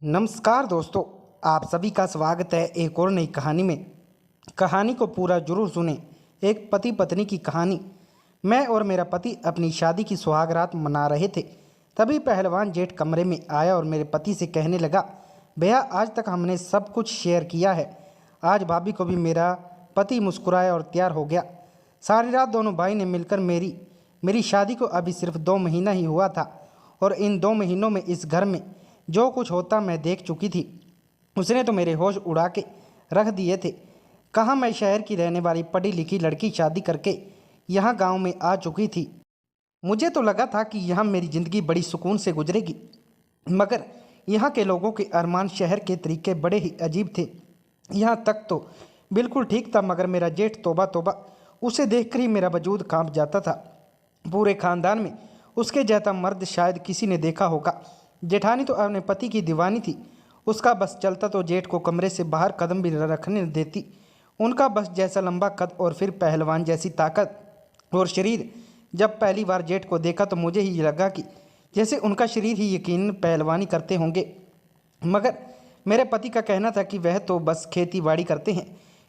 नमस्कार दोस्तों। आप सभी का स्वागत है एक और नई कहानी में। कहानी को पूरा जरूर सुने। एक पति पत्नी की कहानी। मैं और मेरा पति अपनी शादी की सुहागरात मना रहे थे। तभी पहलवान जेठ कमरे में आया और मेरे पति से कहने लगा, भैया आज तक हमने सब कुछ शेयर किया है। आज भाभी को भी। मेरा पति मुस्कुराया और तैयार हो गया। सारी रात दोनों भाई ने मिलकर मेरी शादी को अभी सिर्फ 2 महीना ही हुआ था और इन 2 महीनों में इस घर में जो कुछ होता मैं देख चुकी थी। उसने तो मेरे होश उड़ा के रख दिए थे। कहाँ मैं शहर की रहने वाली पढ़ी लिखी लड़की शादी करके यहाँ गांव में आ चुकी थी। मुझे तो लगा था कि यहाँ मेरी ज़िंदगी बड़ी सुकून से गुजरेगी, मगर यहाँ के लोगों के अरमान शहर के तरीके बड़े ही अजीब थे। यहाँ तक तो बिल्कुल ठीक था, मगर मेरा जेठ तौबा तौबा, उसे देखकर ही मेरा वजूद कांप जाता था। पूरे खानदान में उसके जैसा मर्द शायद किसी ने देखा होगा। जेठानी तो अपने पति की दीवानी थी। उसका बस चलता तो जेठ को कमरे से बाहर कदम भी रखने न देती। उनका बस जैसा लंबा कद और फिर पहलवान जैसी ताकत और शरीर। जब पहली बार जेठ को देखा तो मुझे ही लगा कि जैसे उनका शरीर ही यकीनन पहलवानी करते होंगे। मगर मेरे पति का कहना था कि वह तो बस खेती बाड़ी करते हैं,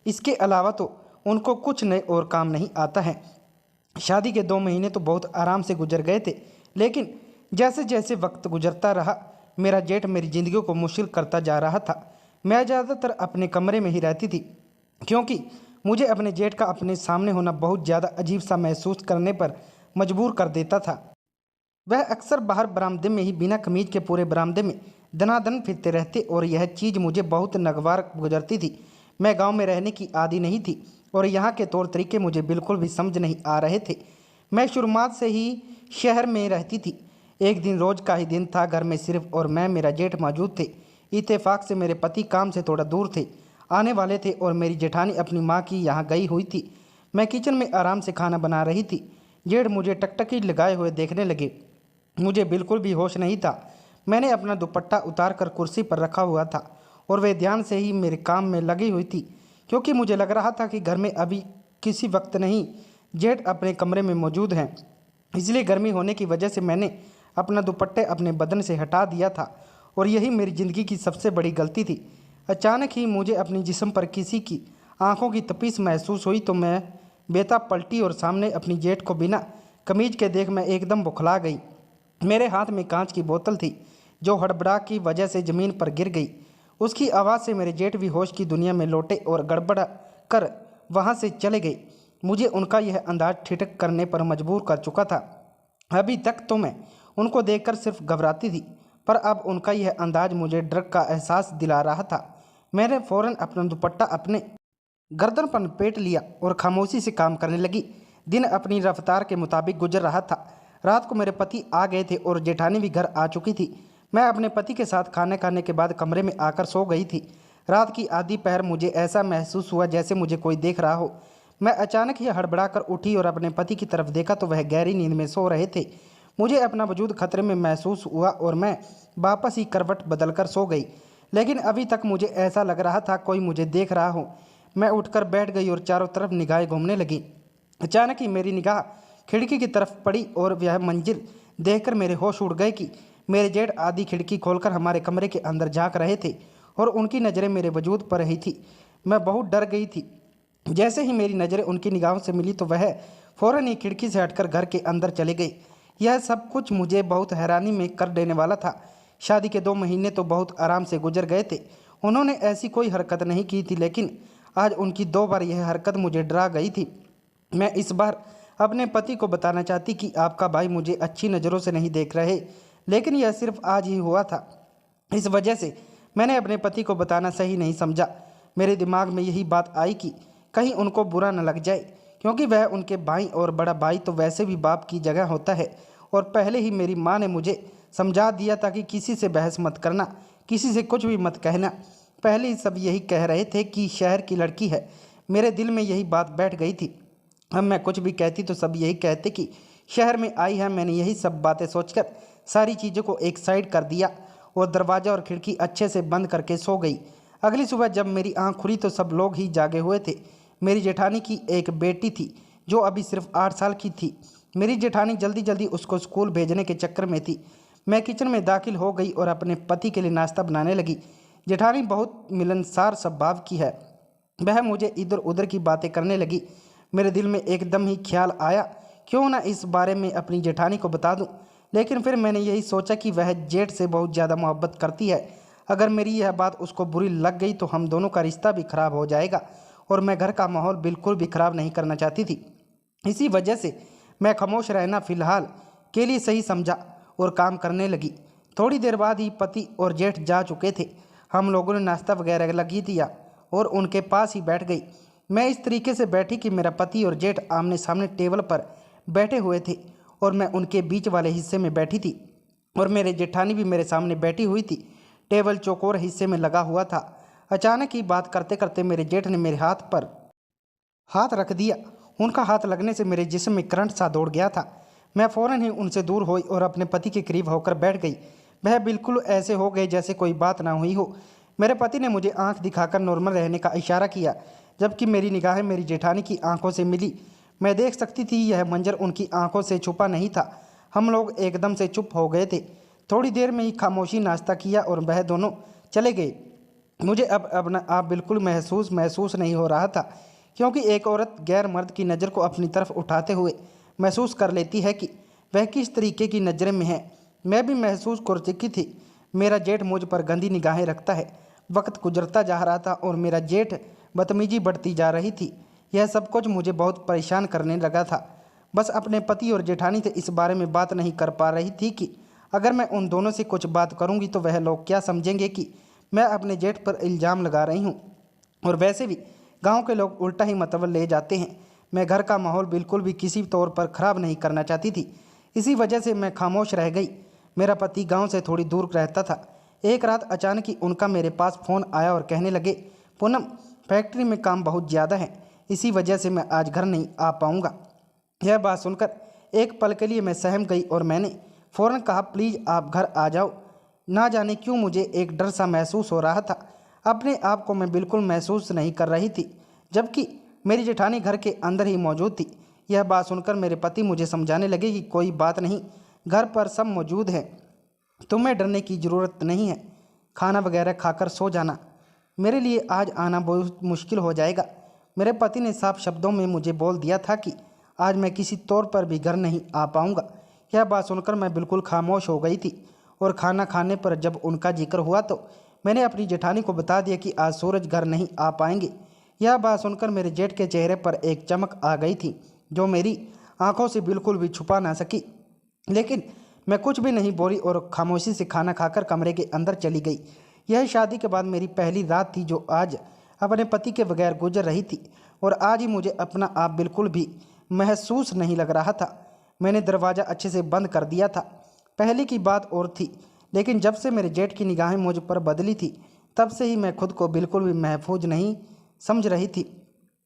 इसके अलावा तो उनको कुछ नए और काम नहीं आता है। शादी के 2 महीने तो बहुत आराम से गुजर गए थे, लेकिन जैसे जैसे वक्त गुजरता रहा मेरा जेठ मेरी ज़िंदगी को मुश्किल करता जा रहा था। मैं ज़्यादातर अपने कमरे में ही रहती थी, क्योंकि मुझे अपने जेठ का अपने सामने होना बहुत ज़्यादा अजीब सा महसूस करने पर मजबूर कर देता था। वह अक्सर बाहर बरामदे में ही बिना कमीज के पूरे बरामदे में दनादन फिरते रहते और यह चीज़ मुझे बहुत नागवार गुजरती थी। मैं गांव में रहने की आदी नहीं थी और यहाँ के तौर तरीके मुझे बिल्कुल भी समझ नहीं आ रहे थे। मैं शुरुआत से ही शहर में रहती थी। एक दिन रोज का ही दिन था। घर में सिर्फ और मैं मेरा जेठ मौजूद थे। इत्तेफाक से मेरे पति काम से थोड़ा दूर थे, आने वाले थे और मेरी जेठानी अपनी माँ की यहाँ गई हुई थी। मैं किचन में आराम से खाना बना रही थी। जेठ मुझे टकटकी लगाए हुए देखने लगे। मुझे बिल्कुल भी होश नहीं था। मैंने अपना दुपट्टा उतार कर कुर्सी पर रखा हुआ था और वे ध्यान से ही मेरे काम में लगी हुई थी, क्योंकि मुझे लग रहा था कि घर में अभी किसी वक्त नहीं, जेठ अपने कमरे में मौजूद हैं। इसलिए गर्मी होने की वजह से मैंने अपना दुपट्टे अपने बदन से हटा दिया था और यही मेरी ज़िंदगी की सबसे बड़ी गलती थी। अचानक ही मुझे अपनी जिस्म पर किसी की आंखों की तपिश महसूस हुई तो मैं बेताब पलटी और सामने अपनी जेठ को बिना कमीज के देख मैं एकदम बौखला गई। मेरे हाथ में कांच की बोतल थी जो हड़बड़ा की वजह से ज़मीन पर गिर गई। उसकी आवाज़ से मेरे जेठ भी होश की दुनिया में लौटे और गड़बड़ा कर वहाँ से चले गए। मुझे उनका यह अंदाज ठिठक करने पर मजबूर कर चुका था। अभी तक तो मैं उनको देखकर सिर्फ घबराती थी, पर अब उनका यह अंदाज मुझे डर का एहसास दिला रहा था। मैंने फ़ौरन अपना दुपट्टा अपने गर्दन पर लपेट लिया और खामोशी से काम करने लगी। दिन अपनी रफ्तार के मुताबिक गुजर रहा था। रात को मेरे पति आ गए थे और जेठानी भी घर आ चुकी थी। मैं अपने पति के साथ खाने खाने के बाद कमरे में आकर सो गई थी। रात की आधी पहर मुझे ऐसा महसूस हुआ जैसे मुझे कोई देख रहा हो। मैं अचानक ही हड़बड़ा कर उठी और अपने पति की तरफ देखा तो वह गहरी नींद में सो रहे थे। मुझे अपना वजूद खतरे में महसूस हुआ और मैं वापस ही करवट बदलकर सो गई, लेकिन अभी तक मुझे ऐसा लग रहा था कोई मुझे देख रहा हो। मैं उठकर बैठ गई और चारों तरफ निगाहें घूमने लगी। अचानक ही मेरी निगाह खिड़की की तरफ पड़ी और वह मंजिल देखकर मेरे होश उड़ गए कि मेरे जेठ आधी खिड़की खोलकर हमारे कमरे के अंदर झांक रहे थे और उनकी नज़रें मेरे वजूद पर रही थी। मैं बहुत डर गई थी। जैसे ही मेरी नज़रें उनकी निगाहों से मिली तो वह फ़ौरन ही खिड़की से हटकर घर के अंदर चले गई। यह सब कुछ मुझे बहुत हैरानी में कर देने वाला था। शादी के 2 महीने तो बहुत आराम से गुजर गए थे। उन्होंने ऐसी कोई हरकत नहीं की थी, लेकिन आज उनकी 2 बार यह हरकत मुझे डरा गई थी। मैं इस बार अपने पति को बताना चाहती कि आपका भाई मुझे अच्छी नज़रों से नहीं देख रहे, लेकिन यह सिर्फ आज ही हुआ था। इस वजह से मैंने अपने पति को बताना सही नहीं समझा। मेरे दिमाग में यही बात आई कि कहीं उनको बुरा न लग जाए, क्योंकि वह उनके भाई और बड़ा भाई तो वैसे भी बाप की जगह होता है। और पहले ही मेरी माँ ने मुझे समझा दिया था कि किसी से बहस मत करना, किसी से कुछ भी मत कहना। पहले ही सब यही कह रहे थे कि शहर की लड़की है। मेरे दिल में यही बात बैठ गई थी। अब मैं कुछ भी कहती तो सब यही कहते कि शहर में आई है। मैंने यही सब बातें सोचकर सारी चीज़ों को एक साइड कर दिया और दरवाज़ा और खिड़की अच्छे से बंद करके सो गई। अगली सुबह जब मेरी आँख खुली तो सब लोग ही जागे हुए थे। मेरी जेठानी की एक बेटी थी जो अभी सिर्फ 8 साल की थी। मेरी जेठानी जल्दी जल्दी उसको स्कूल भेजने के चक्कर में थी। मैं किचन में दाखिल हो गई और अपने पति के लिए नाश्ता बनाने लगी। जेठानी बहुत मिलनसार स्वभाव की है। वह मुझे इधर उधर की बातें करने लगी। मेरे दिल में एकदम ही ख्याल आया, क्यों ना इस बारे में अपनी जेठानी को बता दूं। लेकिन फिर मैंने यही सोचा कि वह जेठ से बहुत ज़्यादा मोहब्बत करती है। अगर मेरी यह बात उसको बुरी लग गई तो हम दोनों का रिश्ता भी खराब हो जाएगा, और मैं घर का माहौल बिल्कुल भी खराब नहीं करना चाहती थी। इसी वजह से मैं खामोश रहना फिलहाल के लिए सही समझा और काम करने लगी। थोड़ी देर बाद ही पति और जेठ जा चुके थे। हम लोगों ने नाश्ता वगैरह लगी दिया और उनके पास ही बैठ गई। मैं इस तरीके से बैठी कि मेरा पति और जेठ आमने सामने टेबल पर बैठे हुए थे और मैं उनके बीच वाले हिस्से में बैठी थी, और मेरे जेठानी भी मेरे सामने बैठी हुई थी। टेबल चौकोर हिस्से में लगा हुआ था। अचानक ही बात करते करते मेरे जेठ ने मेरे हाथ पर हाथ रख दिया। उनका हाथ लगने से मेरे जिस्म में करंट सा दौड़ गया था। मैं फ़ौरन ही उनसे दूर हुई और अपने पति के करीब होकर बैठ गई। वह बिल्कुल ऐसे हो गए जैसे कोई बात ना हुई हो। मेरे पति ने मुझे आंख दिखाकर नॉर्मल रहने का इशारा किया, जबकि मेरी निगाहें मेरी जेठानी की आंखों से मिली। मैं देख सकती थी यह मंजर उनकी आंखों से छुपा नहीं था। हम लोग एकदम से चुप हो गए थे। थोड़ी देर में ही खामोशी नाश्ता किया और वह दोनों चले गए। मुझे अब अपना आप बिल्कुल महसूस नहीं हो रहा था, क्योंकि एक औरत गैर मर्द की नज़र को अपनी तरफ उठाते हुए महसूस कर लेती है कि वह किस तरीके की नज़र में है। मैं भी महसूस कर चुकी थी। मेरा जेठ मुझ पर गंदी निगाहें रखता है। वक्त गुजरता जा रहा था और मेरा जेठ बदतमीजी बढ़ती जा रही थी। यह सब कुछ मुझे बहुत परेशान करने लगा था। बस अपने पति और जेठानी से इस बारे में बात नहीं कर पा रही थी कि अगर मैं उन दोनों से कुछ बात करूंगी तो वह लोग क्या समझेंगे कि मैं अपने जेठ पर इल्ज़ाम लगा रही हूँ। और वैसे भी गांव के लोग उल्टा ही मतलब ले जाते हैं। मैं घर का माहौल बिल्कुल भी किसी तौर पर ख़राब नहीं करना चाहती थी। इसी वजह से मैं खामोश रह गई। मेरा पति गांव से थोड़ी दूर रहता था। एक रात अचानक ही उनका मेरे पास फ़ोन आया और कहने लगे, पूनम, फैक्ट्री में काम बहुत ज़्यादा है, इसी वजह से मैं आज घर नहीं आ पाऊँगा। यह बात सुनकर एक पल के लिए मैं सहम गई और मैंने फ़ौरन कहा, प्लीज़ आप घर आ जाओ। ना जाने क्यों मुझे एक डर सा महसूस हो रहा था। अपने आप को मैं बिल्कुल महसूस नहीं कर रही थी, जबकि मेरी जेठानी घर के अंदर ही मौजूद थी। यह बात सुनकर मेरे पति मुझे समझाने लगे कि कोई बात नहीं, घर पर सब मौजूद हैं, तुम्हें डरने की ज़रूरत नहीं है, खाना वगैरह खाकर सो जाना, मेरे लिए आज आना बहुत मुश्किल हो जाएगा। मेरे पति ने साफ शब्दों में मुझे बोल दिया था कि आज मैं किसी तौर पर भी घर नहीं आ पाऊँगा। यह बात सुनकर मैं बिल्कुल खामोश हो गई थी, और खाना खाने पर जब उनका जिक्र हुआ तो मैंने अपनी जेठानी को बता दिया कि आज सूरज घर नहीं आ पाएंगे। यह बात सुनकर मेरे जेठ के चेहरे पर एक चमक आ गई थी, जो मेरी आंखों से बिल्कुल भी छुपा ना सकी। लेकिन मैं कुछ भी नहीं बोली और खामोशी से खाना खाकर कमरे के अंदर चली गई। यह शादी के बाद मेरी पहली रात थी जो आज अपने पति के बगैर गुजर रही थी, और आज ही मुझे अपना आप बिल्कुल भी महसूस नहीं लग रहा था। मैंने दरवाज़ा अच्छे से बंद कर दिया था। पहले की बात और थी, लेकिन जब से मेरे जेठ की निगाहें मुझ पर बदली थी, तब से ही मैं खुद को बिल्कुल भी महफूज नहीं समझ रही थी।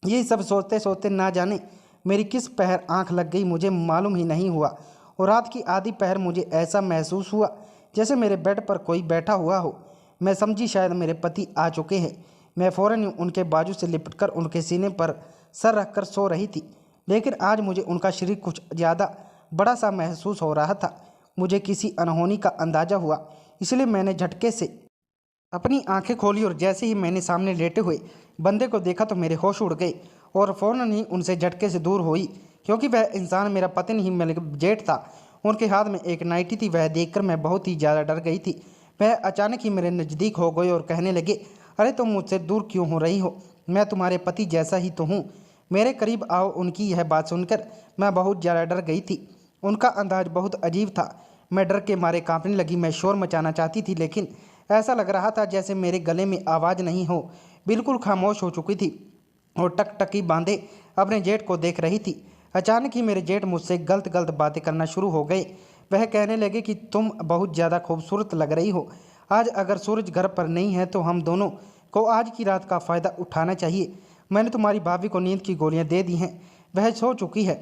यही सब सोचते सोचते ना जाने मेरी किस पहर आंख लग गई, मुझे मालूम ही नहीं हुआ। और रात की आधी पहर मुझे ऐसा महसूस हुआ जैसे मेरे बेड पर कोई बैठा हुआ हो। मैं समझी शायद मेरे पति आ चुके हैं। मैं फ़ौरन उनके बाजू से लिपटकर उनके सीने पर सर रखकर सो रही थी, लेकिन आज मुझे उनका शरीर कुछ ज़्यादा बड़ा सा महसूस हो रहा था। मुझे किसी अनहोनी का अंदाज़ा हुआ, इसलिए मैंने झटके से अपनी आंखें खोली, और जैसे ही मैंने सामने लेटे हुए बंदे को देखा तो मेरे होश उड़ गए और फ़ौरन ही उनसे झटके से दूर हुई, क्योंकि वह इंसान मेरा पति नहीं मेरा जेठ था। उनके हाथ में एक नाइटी थी। वह देखकर मैं बहुत ही ज़्यादा डर गई थी। वह अचानक ही मेरे नज़दीक हो गए और कहने लगे, अरे तुम मुझसे दूर क्यों हो रही हो, मैं तुम्हारे पति जैसा ही तो हूँ, मेरे करीब आओ। उनकी यह बात सुनकर मैं बहुत ज़्यादा डर गई थी। उनका अंदाज बहुत अजीब था। मैं डर के मारे कांपने लगी। मैं शोर मचाना चाहती थी, लेकिन ऐसा लग रहा था जैसे मेरे गले में आवाज़ नहीं हो। बिल्कुल खामोश हो चुकी थी और टकटकी बांधे अपने जेठ को देख रही थी। अचानक ही मेरे जेठ मुझसे गलत गलत बातें करना शुरू हो गए। वह कहने लगे कि तुम बहुत ज़्यादा खूबसूरत लग रही हो। आज अगर सूरज घर पर नहीं है तो हम दोनों को आज की रात का फ़ायदा उठाना चाहिए। मैंने तुम्हारी भाभी को नींद की गोलियां दे दी हैं, वह सो चुकी है।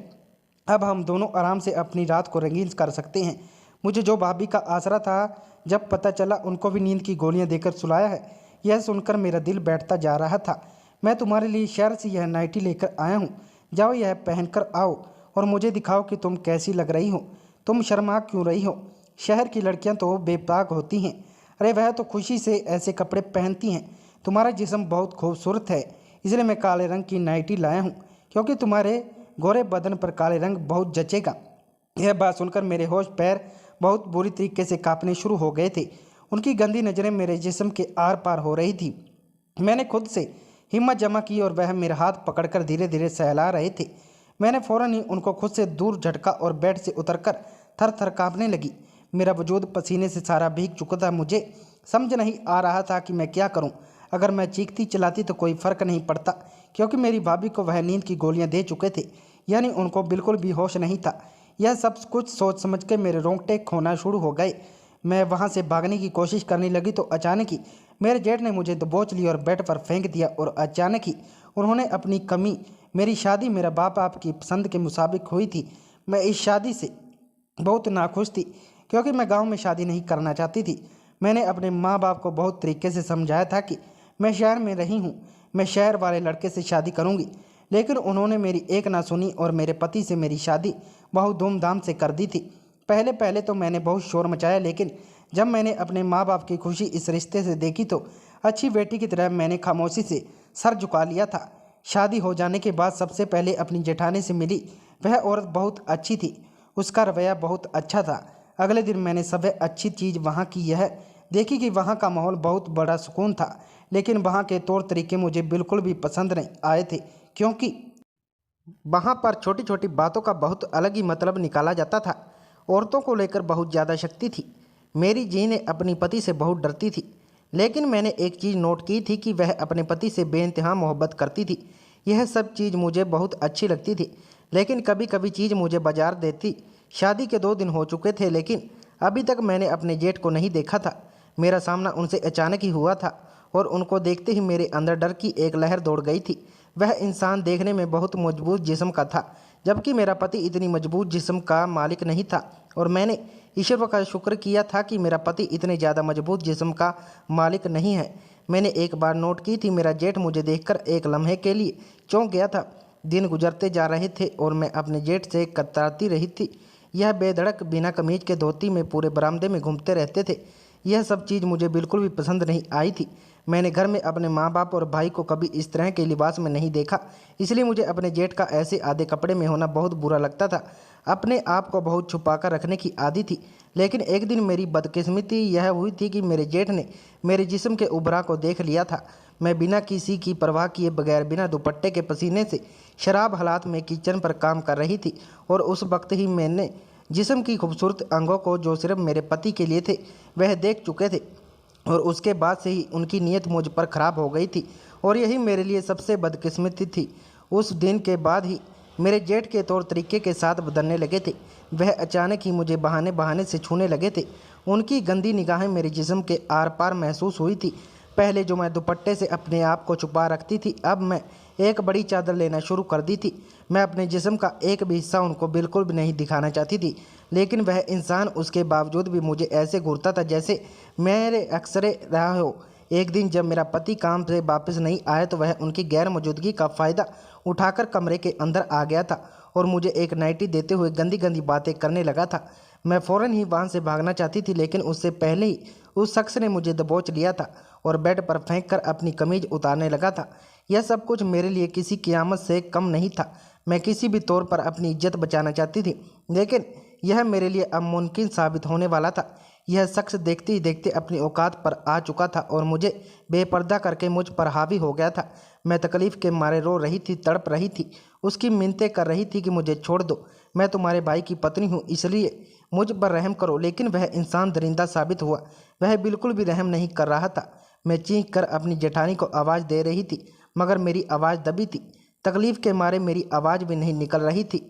अब हम दोनों आराम से अपनी रात को रंगीन कर सकते हैं। मुझे जो भाभी का आसरा था, जब पता चला उनको भी नींद की गोलियां देकर सुलाया है, यह सुनकर मेरा दिल बैठता जा रहा था। मैं तुम्हारे लिए शहर से यह नाइटी लेकर आया हूँ, जाओ यह पहनकर आओ और मुझे दिखाओ कि तुम कैसी लग रही हो। तुम शर्मा क्यों रही हो? शहर की लड़कियां तो बेबाक होती हैं। अरे वह तो खुशी से ऐसे कपड़े पहनती हैं। तुम्हारा जिस्म बहुत खूबसूरत है, इसलिए मैं काले रंग की नाइटी लाया हूँ, क्योंकि तुम्हारे गोरे बदन पर काले रंग बहुत जचेगा। यह बात सुनकर मेरे होश पैर बहुत बुरी तरीके से कांपने शुरू हो गए थे। उनकी गंदी नज़रें मेरे जिस्म के आर पार हो रही थी। मैंने खुद से हिम्मत जमा की और वह मेरा हाथ पकड़कर धीरे धीरे सहला रहे थे। मैंने फौरन ही उनको खुद से दूर झटका और बेड से उतरकर थर थर काँपने लगी। मेरा वजूद पसीने से सारा भीग चुका था। मुझे समझ नहीं आ रहा था कि मैं क्या करूं। अगर मैं चीखती चिल्लाती तो कोई फ़र्क नहीं पड़ता, क्योंकि मेरी भाभी को वह नींद की गोलियां दे चुके थे, यानी उनको बिल्कुल भी होश नहीं था। यह सब कुछ सोच समझ के मेरे रोंगटे खोना शुरू हो गए। मैं वहाँ से भागने की कोशिश करने लगी तो अचानक ही मेरे जेठ ने मुझे दबोच लिया और बेड पर फेंक दिया। और अचानक ही उन्होंने अपनी कमी, मेरी शादी मेरा बाप आपकी पसंद के मुताबिक हुई थी। मैं इस शादी से बहुत नाखुश थी, क्योंकि मैं गांव में शादी नहीं करना चाहती थी। मैंने अपने माँ बाप को बहुत तरीके से समझाया था कि मैं शहर में रही हूँ, मैं शहर वाले लड़के से शादी करूँगी, लेकिन उन्होंने मेरी एक ना सुनी और मेरे पति से मेरी शादी बहुत धूमधाम से कर दी थी। पहले पहले तो मैंने बहुत शोर मचाया, लेकिन जब मैंने अपने माँ बाप की खुशी इस रिश्ते से देखी तो अच्छी बेटी की तरह मैंने खामोशी से सर झुका लिया था। शादी हो जाने के बाद सबसे पहले अपनी जेठानी से मिली। वह औरत बहुत अच्छी थी, उसका रवैया बहुत अच्छा था। अगले दिन मैंने सबसे अच्छी चीज़ वहाँ की यह देखी कि वहाँ का माहौल बहुत बड़ा सुकून था, लेकिन वहाँ के तौर तरीके मुझे बिल्कुल भी पसंद नहीं आए थे, क्योंकि वहाँ पर छोटी छोटी बातों का बहुत अलग ही मतलब निकाला जाता था। औरतों को लेकर बहुत ज़्यादा शक्ति थी। मेरी जी ने अपनी पति से बहुत डरती थी, लेकिन मैंने एक चीज़ नोट की थी कि वह अपने पति से बेइंतहा मोहब्बत करती थी। यह सब चीज़ मुझे बहुत अच्छी लगती थी, लेकिन कभी कभी चीज़ मुझे बाजार देती। शादी के 2 दिन हो चुके थे, लेकिन अभी तक मैंने अपने जेठ को नहीं देखा था। मेरा सामना उनसे अचानक ही हुआ था और उनको देखते ही मेरे अंदर डर की एक लहर दौड़ गई थी। वह इंसान देखने में बहुत मजबूत जिस्म का था, जबकि मेरा पति इतनी मजबूत जिस्म का मालिक नहीं था। और मैंने ईश्वर का शुक्र किया था कि मेरा पति इतने ज़्यादा मजबूत जिस्म का मालिक नहीं है। मैंने एक बार नोट की थी, मेरा जेठ मुझे देखकर एक लम्हे के लिए चौंक गया था। दिन गुजरते जा रहे थे और मैं अपने जेठ से कतराती रही थी। यह बेधड़क बिना कमीज के धोती में पूरे बरामदे में घूमते रहते थे। यह सब चीज़ मुझे बिल्कुल भी पसंद नहीं आई थी। मैंने घर में अपने माँ बाप और भाई को कभी इस तरह के लिबास में नहीं देखा, इसलिए मुझे अपने जेठ का ऐसे आधे कपड़े में होना बहुत बुरा लगता था। अपने आप को बहुत छुपा कर रखने की आदत थी। लेकिन एक दिन मेरी बदकिस्मती यह हुई थी कि मेरे जेठ ने मेरे जिस्म के उभरा को देख लिया था। मैं बिना किसी की परवाह किए बगैर बिना दुपट्टे के पसीने से शराब हालात में किचन पर काम कर रही थी। और उस वक्त ही मैंने जिस्म की खूबसूरत अंगों को, जो सिर्फ मेरे पति के लिए थे, वह देख चुके थे। और उसके बाद से ही उनकी नीयत मुझ पर ख़राब हो गई थी, और यही मेरे लिए सबसे बदकिस्मती थी। उस दिन के बाद ही मेरे जेठ के तौर तरीके के साथ बदलने लगे थे। वह अचानक ही मुझे बहाने बहाने से छूने लगे थे। उनकी गंदी निगाहें मेरे जिस्म के आर पार महसूस हुई थी। पहले जो मैं दुपट्टे से अपने आप को छुपा रखती थी, अब मैं एक बड़ी चादर लेना शुरू कर दी थी। मैं अपने जिस्म का एक भी हिस्सा उनको बिल्कुल भी नहीं दिखाना चाहती थी, लेकिन वह इंसान उसके बावजूद भी मुझे ऐसे घूरता था जैसे मेरे अक्सरे रहा हो। एक दिन जब मेरा पति काम से वापस नहीं आया तो वह उनकी गैर मौजूदगी का फ़ायदा उठाकर कमरे के अंदर आ गया था और मुझे एक नाइटी देते हुए गंदी गंदी बातें करने लगा था। मैं फ़ौरन ही वहाँ से भागना चाहती थी, लेकिन उससे पहले ही उस शख्स ने मुझे दबोच लिया था और बेड पर फेंक कर अपनी कमीज उतारने लगा था। यह सब कुछ मेरे लिए किसी क़यामत से कम नहीं था। मैं किसी भी तौर पर अपनी इज्जत बचाना चाहती थी, लेकिन यह मेरे लिए अब मुमकिन साबित होने वाला था। यह शख्स देखते ही देखते अपनी औकात पर आ चुका था और मुझे बेपर्दा करके मुझ पर हावी हो गया था। मैं तकलीफ़ के मारे रो रही थी, तड़प रही थी, उसकी मिन्नतें कर रही थी कि मुझे छोड़ दो, मैं तुम्हारे भाई की पत्नी हूँ, इसलिए मुझ पर रहम करो। लेकिन वह इंसान दरिंदा साबित हुआ। वह बिल्कुल भी रहम नहीं कर रहा था। मैं चीख कर अपनी जेठानी को आवाज़ दे रही थी, मगर मेरी आवाज़ दबी थी। तकलीफ़ के मारे मेरी आवाज़ भी नहीं निकल रही थी।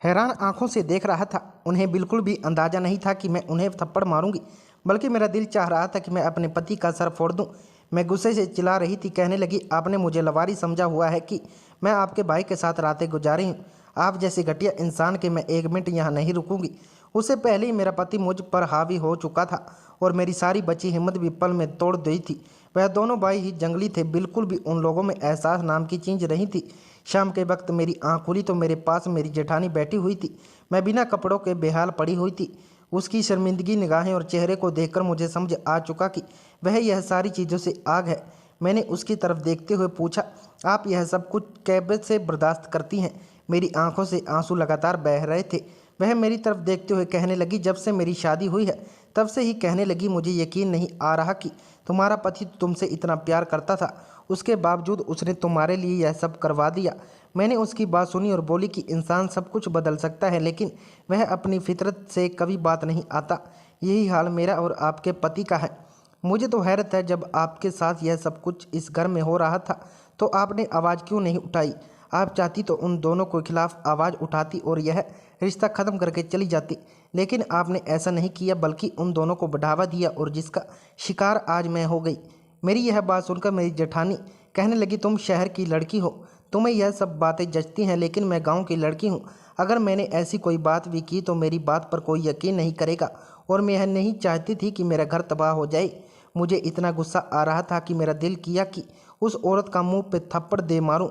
हैरान आंखों से देख रहा था। उन्हें बिल्कुल भी अंदाज़ा नहीं था कि मैं उन्हें थप्पड़ मारूंगी, बल्कि मेरा दिल चाह रहा था कि मैं अपने पति का सर फोड़ दूं। मैं गुस्से से चिल्ला रही थी, कहने लगी, आपने मुझे लवारी समझा हुआ है कि मैं आपके भाई के साथ रातें गुजारी हूँ। आप जैसे घटिया इंसान के मैं 1 मिनट यहाँ नहीं रुकूंगी। उससे पहले ही मेरा पति मुझ पर हावी हो चुका था और मेरी सारी बची हिम्मत भी पल में तोड़ दी थी। वह दोनों भाई ही जंगली थे, बिल्कुल भी उन लोगों में एहसास नाम की चीज़ नहीं थी। शाम के वक्त मेरी आँख खुली तो मेरे पास मेरी जेठानी बैठी हुई थी। मैं बिना कपड़ों के बेहाल पड़ी हुई थी। उसकी शर्मिंदगी निगाहें और चेहरे को देखकर मुझे समझ आ चुका कि वह यह सारी चीज़ों से आग है। मैंने उसकी तरफ देखते हुए पूछा, आप यह सब कुछ कैसे बर्दाश्त करती हैं? मेरी आंखों से आंसू लगातार बह रहे थे। वह मेरी तरफ देखते हुए कहने लगी, जब से मेरी शादी हुई है तब से ही कहने लगी, मुझे यकीन नहीं आ रहा कि तुम्हारा पति तुमसे इतना प्यार करता था, उसके बावजूद उसने तुम्हारे लिए यह सब करवा दिया। मैंने उसकी बात सुनी और बोली कि इंसान सब कुछ बदल सकता है, लेकिन वह अपनी फितरत से कभी बात नहीं आता। यही हाल मेरा और आपके पति का है। मुझे तो हैरत है, जब आपके साथ यह सब कुछ इस घर में हो रहा था तो आपने आवाज़ क्यों नहीं उठाई? आप चाहती तो उन दोनों के खिलाफ आवाज़ उठाती और यह रिश्ता ख़त्म करके चली जाती, लेकिन आपने ऐसा नहीं किया, बल्कि उन दोनों को बढ़ावा दिया और जिसका शिकार आज मैं हो गई। मेरी यह बात सुनकर मेरी जेठानी कहने लगी, तुम शहर की लड़की हो, तुम्हें यह सब बातें जचती हैं, लेकिन मैं गांव की लड़की हूँ। अगर मैंने ऐसी कोई बात भी की तो मेरी बात पर कोई यकीन नहीं करेगा, और मैं यह नहीं चाहती थी कि मेरा घर तबाह हो जाए। मुझे इतना गुस्सा आ रहा था कि मेरा दिल किया कि उस औरत का मुंह पे थप्पड़ दे मारूं।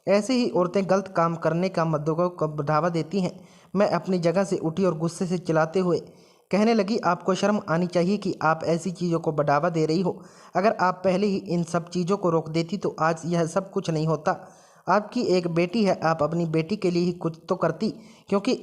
ऐसे ही औरतें गलत काम करने का मर्दों को बढ़ावा देती हैं। मैं अपनी जगह से उठी और गुस्से से चिल्लाते हुए कहने लगी, आपको शर्म आनी चाहिए कि आप ऐसी चीज़ों को बढ़ावा दे रही हो। अगर आप पहले ही इन सब चीज़ों को रोक देती तो आज यह सब कुछ नहीं होता। आपकी एक बेटी है, आप अपनी बेटी के लिए ही कुछ तो करती, क्योंकि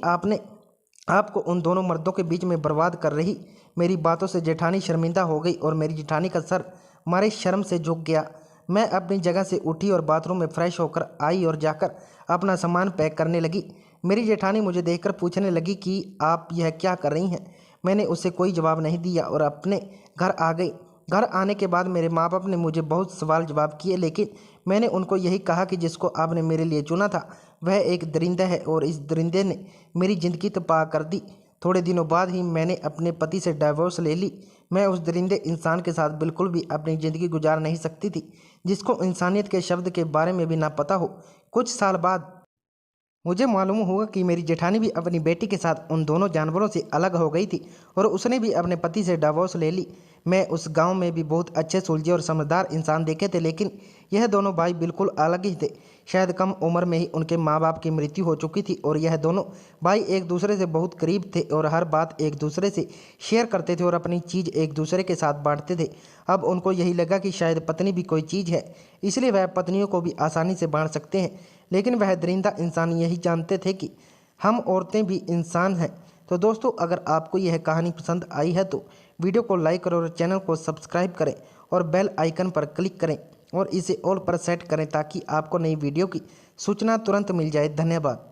आपको उन दोनों मर्दों के बीच में बर्बाद कर रही। मेरी बातों से जेठानी शर्मिंदा हो गई और मेरी जेठानी का सर मारे शर्म से झुक गया। मैं अपनी जगह से उठी और बाथरूम में फ्रेश होकर आई और जाकर अपना सामान पैक करने लगी। मेरी जेठानी मुझे देखकर पूछने लगी कि आप यह क्या कर रही हैं? मैंने उसे कोई जवाब नहीं दिया और अपने घर आ गई। घर आने के बाद मेरे माँ बाप ने मुझे बहुत सवाल जवाब किए, लेकिन मैंने उनको यही कहा कि जिसको आपने मेरे लिए चुना था वह एक दरिंदा है और इस दरिंदे ने मेरी ज़िंदगी तबाह कर दी। थोड़े दिनों बाद ही मैंने अपने पति से डाइवोर्स ले ली। मैं उस दरिंदे इंसान के साथ बिल्कुल भी अपनी ज़िंदगी गुजार नहीं सकती थी, जिसको इंसानियत के शब्द के बारे में भी ना पता हो। कुछ साल बाद मुझे मालूम हुआ कि मेरी जेठानी भी अपनी बेटी के साथ उन दोनों जानवरों से अलग हो गई थी और उसने भी अपने पति से डिवोर्स ले ली। मैं उस गांव में भी बहुत अच्छे सुलझे और समझदार इंसान देखे थे, लेकिन यह दोनों भाई बिल्कुल अलग ही थे। शायद कम उम्र में ही उनके माँ बाप की मृत्यु हो चुकी थी और यह दोनों भाई एक दूसरे से बहुत करीब थे और हर बात एक दूसरे से शेयर करते थे और अपनी चीज़ एक दूसरे के साथ बांटते थे। अब उनको यही लगा कि शायद पत्नी भी कोई चीज़ है, इसलिए वह पत्नियों को भी आसानी से बांट सकते हैं, लेकिन वह दरिंदा इंसान यही जानते थे कि हम औरतें भी इंसान हैं। तो दोस्तों, अगर आपको यह कहानी पसंद आई है तो वीडियो को लाइक करें और चैनल को सब्सक्राइब करें और बेल आइकन पर क्लिक करें और इसे ऑल पर सेट करें ताकि आपको नई वीडियो की सूचना तुरंत मिल जाए। धन्यवाद।